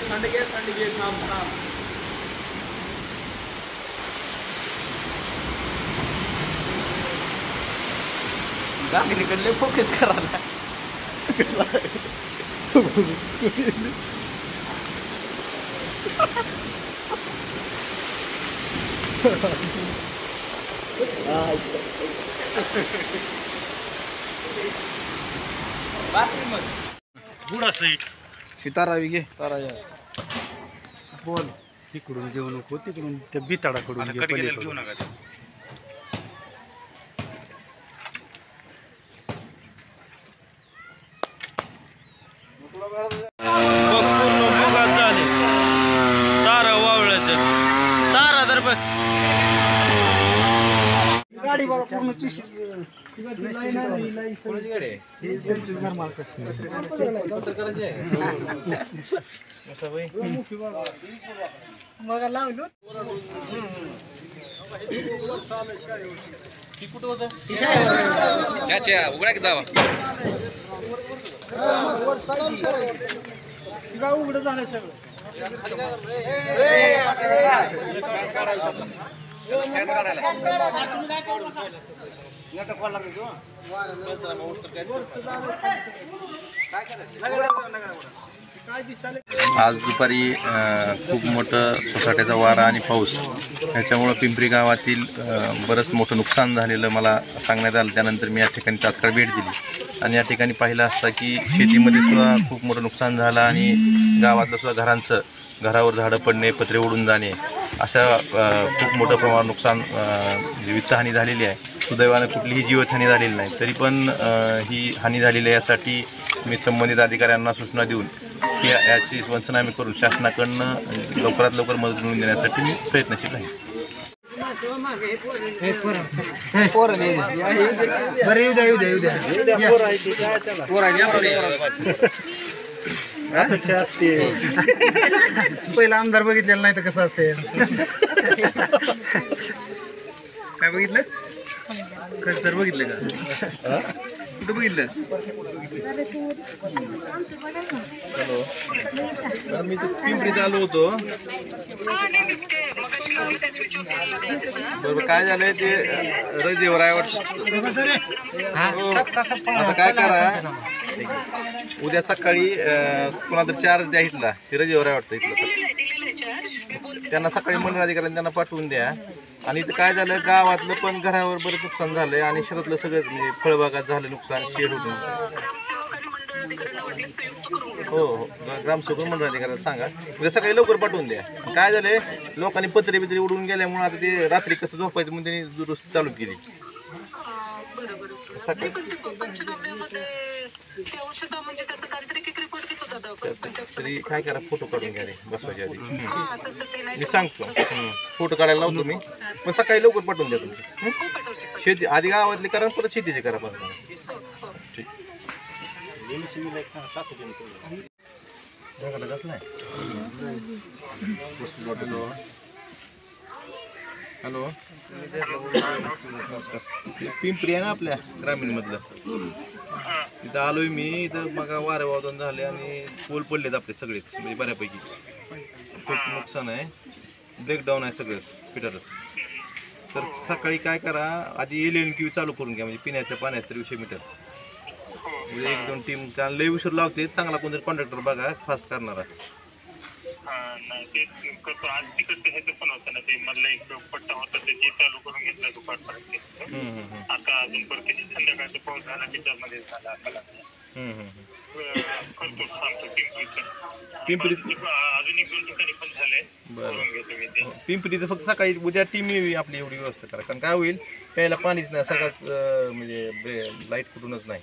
थंड घे थांब थांब गाडीकडले फोकस करायला बुडा सई तारावी घे तारा बोल तिकडून घेऊ नको तिकडून त्या बिताडाकडून घेऊ नका तारा वावळ्याचं तारा तर बघ गाडी बघा पूर्ण मग लावलो कुठं होतं उघडा की दावा उघडं झालं सगळं आज दुपारी खूप मोठं सोसाट्याचा वारा आणि पाऊस ह्याच्यामुळं पिंपरी गावातील बरंच मोठं नुकसान झालेलं मला सांगण्यात आलं. त्यानंतर मी या ठिकाणी तात्काळ भेट दिली आणि या ठिकाणी पाहिलं असता की शेतीमध्ये सुद्धा खूप मोठं नुकसान झालं आणि गावातलं सुद्धा घरावर झाडं पडणे, पत्रे उडून जाणे अशा खूप मोठं प्रमाणात नुकसान वित्तहानी झालेली आहे. सुदैवानं कुठलीही जीवितहानी झालेली नाही. तरी पण ही हानी झालेली आहे यासाठी मी संबंधित अधिकाऱ्यांना सूचना देऊन की याची पंचनामे करून शासनाकडनं लवकरात लवकर मदत मिळवून देण्यासाठी मी प्रयत्नशील आहे. अपेक्षा असते पहिला आमदार बघितलेलं नाही तर कसं असते काय बघितलं खर्च बघितलं का कुठं बघितलं हॅलो तर मी तर पिंपरीत आलो होतो. बरोबर काय झालंय ते रजेवर आहे वाटतं. आता काय करा उद्या सकाळी कोणाला तर चार्ज द्या इथला ते रजेवर आहे वाटतं इथलं त्यांना सकाळी मंडळ अधिकाऱ्यांनी त्यांना पाठवून द्या. आणि इथं काय झालं गावातलं पण घरावर बरंच नुकसान झालंय आणि शेतातलं सगळं म्हणजे फळबागात झालं नुकसान शेड होतं. हो ग्रामसेवक मंडळ अधिकाऱ्याला सांगा उद्या सकाळी लवकर पाठवून द्या. काय झालंय लोकांनी पत्रे बित्रे उडून गेल्यामुळे आता ते रात्री कसं झोपायचं म्हणून त्यांनी दुरुस्ती चालू केली. तरी काय करा फोटो काढून घ्या रे बसवायच्या आधी मी सांगतो. फोटो काढायला लावतो मी पण सकाळी लवकर पाठवून द्या तुम्ही. शेती आधी गावातली करा परत शेतीचे करा परत. ठीक हॅलो नमस्कार. पिंपरी आहे ना आपल्या ग्रामीणमधलं तिथं आलोय मी. इथं मग वारे वादन झाले आणि पोल पडलेत आपले सगळेच म्हणजे बऱ्यापैकी खूप नुकसान आहे. ब्रेकडाऊन आहे सगळंच फिटरच. तर सकाळी काय करा आधी LNQ चालू करून घ्या म्हणजे पिण्याच्या पाण्याचा विषय मिटर म्हणजे 1-2 टीम त्याला लई उशीर लावते. चांगला कोणतरी कॉन्ट्रॅक्टर बघा फास्ट करणारा. पिंपरी बरं पिंपरीचं फक्त सकाळी उद्या टीम यावी आपली एवढी व्यवस्था करा, कारण काय होईल प्यायला पाणीच नाही सगळंच म्हणजे लाईट कुठूनच नाही.